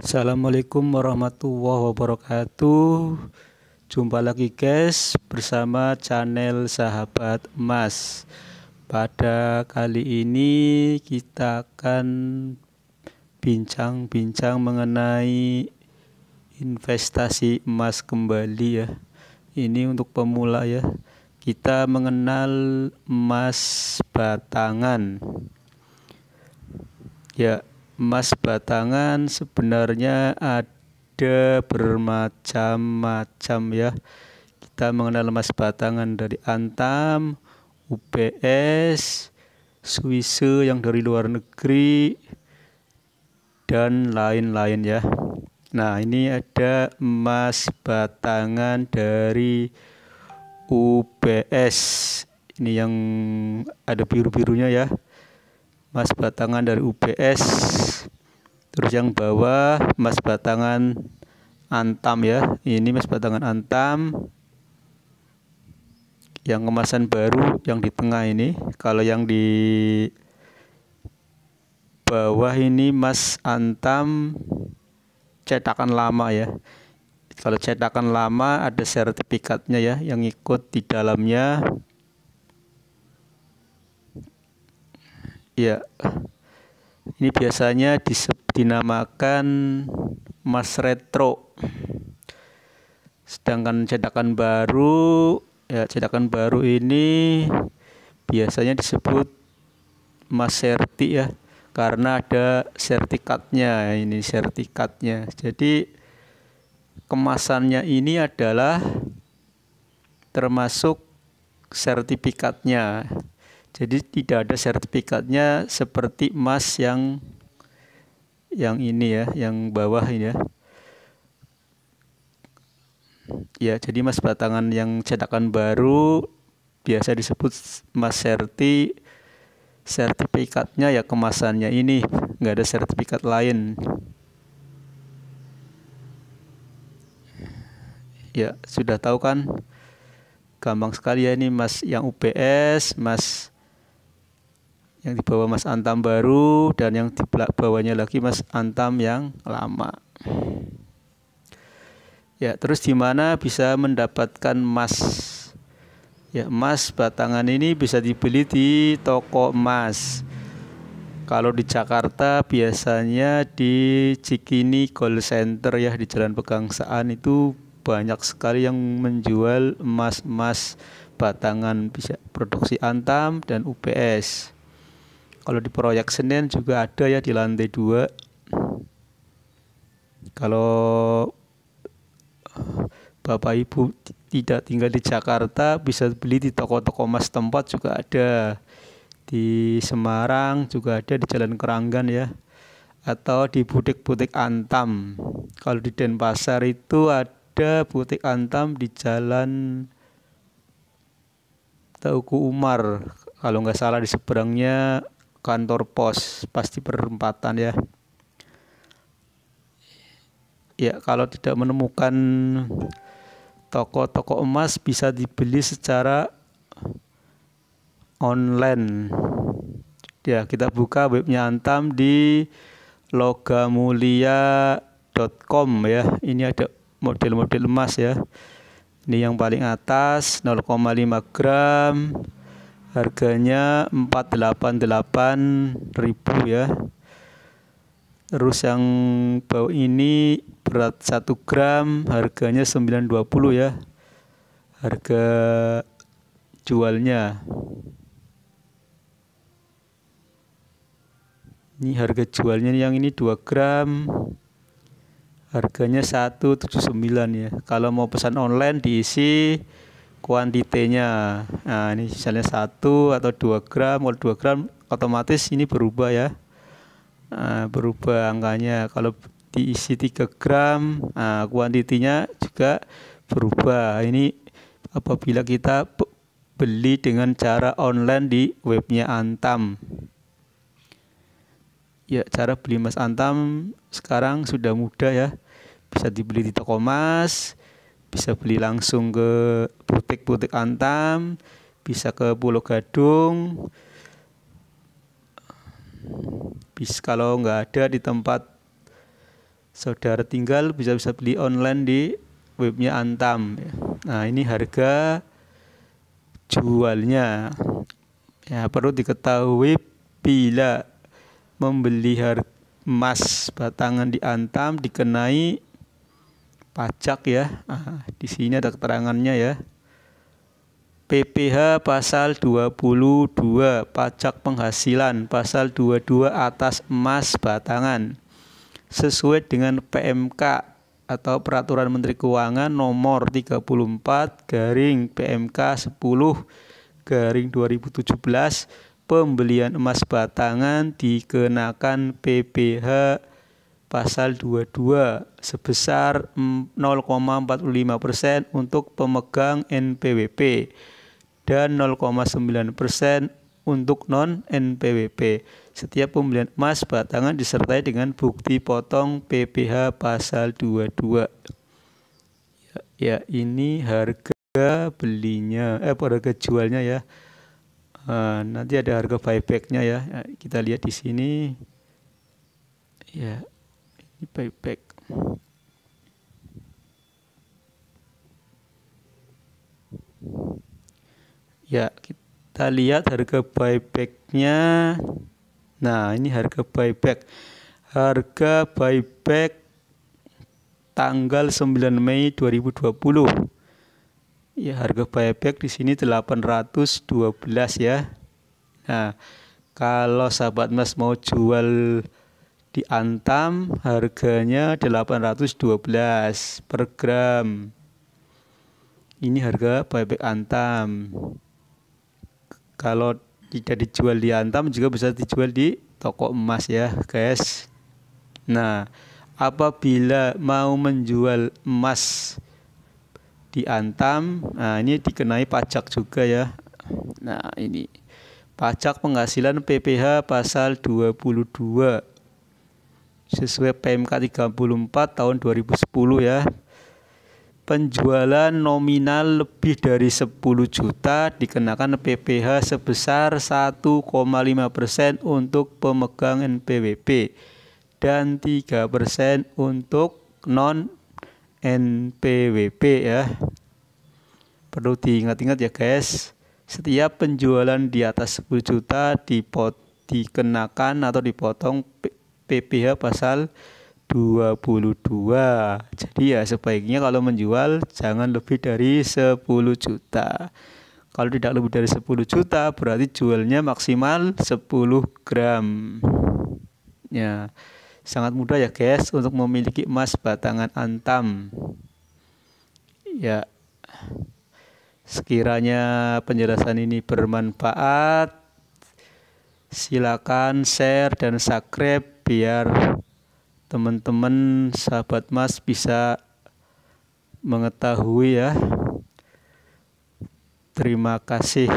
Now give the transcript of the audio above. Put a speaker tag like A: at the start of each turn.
A: Assalamualaikum warahmatullahi wabarakatuh. Jumpa lagi guys bersama channel Sahabat Emas. Pada kali ini kita akan bincang-bincang mengenai investasi emas kembali ya. Ini untuk pemula ya. Kita mengenal emas batangan. Ya, emas batangan sebenarnya ada bermacam-macam ya. Kita mengenal emas batangan dari Antam, UBS, Swiss yang dari luar negeri, dan lain-lain ya. Nah, ini ada emas batangan dari UBS. Ini yang ada biru-birunya ya. Emas batangan dari UBS. Terus yang bawah emas batangan Antam ya. Ini emas batangan Antam. Yang kemasan baru yang di tengah ini. Kalau yang di bawah ini emas Antam cetakan lama ya. Kalau cetakan lama ada sertifikatnya ya yang ikut di dalamnya. Ya. Ini biasanya dinamakan emas retro. Sedangkan cetakan baru, ya cetakan baru ini biasanya disebut emas serti ya, karena ada sertifikatnya. Ini sertifikatnya. Jadi kemasannya ini adalah termasuk sertifikatnya. Jadi tidak ada sertifikatnya seperti emas yang ini ya, yang bawah ini ya. Ya, jadi emas batangan yang cetakan baru biasa disebut emas serti. Sertifikatnya ya kemasannya ini, nggak ada sertifikat lain. Ya, sudah tahu kan? Gampang sekali ya ini emas yang UBS, emas yang di bawah emas Antam baru, dan yang di bawahnya lagi emas Antam yang lama. Ya, terus di mana bisa mendapatkan emas? Ya, emas batangan ini bisa dibeli di toko emas. Kalau di Jakarta biasanya di Cikini Gold Center ya, di Jalan Pegangsaan itu banyak sekali yang menjual emas-emas batangan, bisa produksi Antam dan UBS. Kalau di Proyek Senen juga ada ya di lantai 2. Kalau Bapak Ibu tidak tinggal di Jakarta, bisa beli di toko-toko emas tempat juga ada. Di Semarang juga ada di Jalan Keranggan ya. Atau di butik-butik Antam. Kalau di Denpasar itu ada butik Antam di Jalan Teuku Umar. Kalau nggak salah di seberangnya kantor pos, pasti perempatan ya. Ya, kalau tidak menemukan toko-toko emas bisa dibeli secara online. Ya, kita buka webnya Antam di logamulia.com ya. Ini ada model-model emas ya. Ini yang paling atas 0,5 gram. Harganya 488.000 ya. Terus yang bawah ini berat 1 gram, harganya 920 ya. Harga jualnya. Ini harga jualnya yang ini 2 gram. Harganya 179 ya. Kalau mau pesan online diisi kuantitinya. Nah, ini misalnya 1 atau 2 gram. Kalau 2 gram otomatis ini berubah ya. Nah, berubah angkanya. Kalau diisi 3 gram, nah, kuantitinya juga berubah. Ini apabila kita beli dengan cara online di webnya Antam. Ya, cara beli emas Antam sekarang sudah mudah ya. Bisa dibeli di toko emas, bisa beli langsung ke butik-butik Antam, bisa ke Pulau Gadung. Bisa kalau nggak ada di tempat saudara tinggal bisa beli online di webnya Antam. Nah, ini harga jualnya. Ya, perlu diketahui bila membeli emas batangan di Antam dikenai pajak ya. Nah, di sini ada keterangannya ya. PPh pasal 22 pajak penghasilan, pasal 22 atas emas batangan sesuai dengan PMK atau Peraturan Menteri Keuangan nomor 34 garing PMK 10 garing 2017. Pembelian emas batangan dikenakan PPh pasal 22 sebesar 0,45% untuk pemegang NPWP dan 0,9% untuk non-NPWP. Setiap pembelian emas batangan disertai dengan bukti potong PPh pasal 22. Ya, ini harga belinya, harga jualnya ya. Nanti ada harga buybacknya ya. Kita lihat di sini. Ya, ini buyback. Ya, kita lihat harga buybacknya. Nah, ini harga buyback. Harga buyback tanggal 9 Mei 2020. Ya, harga buyback di sini 812 ya. Nah, kalau sahabat emas mau jual di Antam harganya 812 per gram. Ini harga buyback Antam. Kalau tidak dijual di Antam juga bisa dijual di toko emas ya guys. Nah, apabila mau menjual emas di Antam, nah ini dikenai pajak juga ya. Nah, ini pajak penghasilan PPh pasal 22 sesuai PMK 34 tahun 2010 ya. Penjualan nominal lebih dari 10 juta dikenakan PPh sebesar 1,5% untuk pemegang NPWP dan 3% untuk non-NPWP ya. Perlu diingat-ingat ya guys. Setiap penjualan di atas 10 juta dikenakan atau dipotong PPh pasal 22. Jadi ya sebaiknya kalau menjual jangan lebih dari 10 juta. Kalau tidak lebih dari 10 juta berarti jualnya maksimal 10 gram. Ya, sangat mudah ya guys untuk memiliki emas batangan Antam. Ya, sekiranya penjelasan ini bermanfaat, silakan share dan subscribe biar teman-teman sahabat emas bisa mengetahui ya. Terima kasih.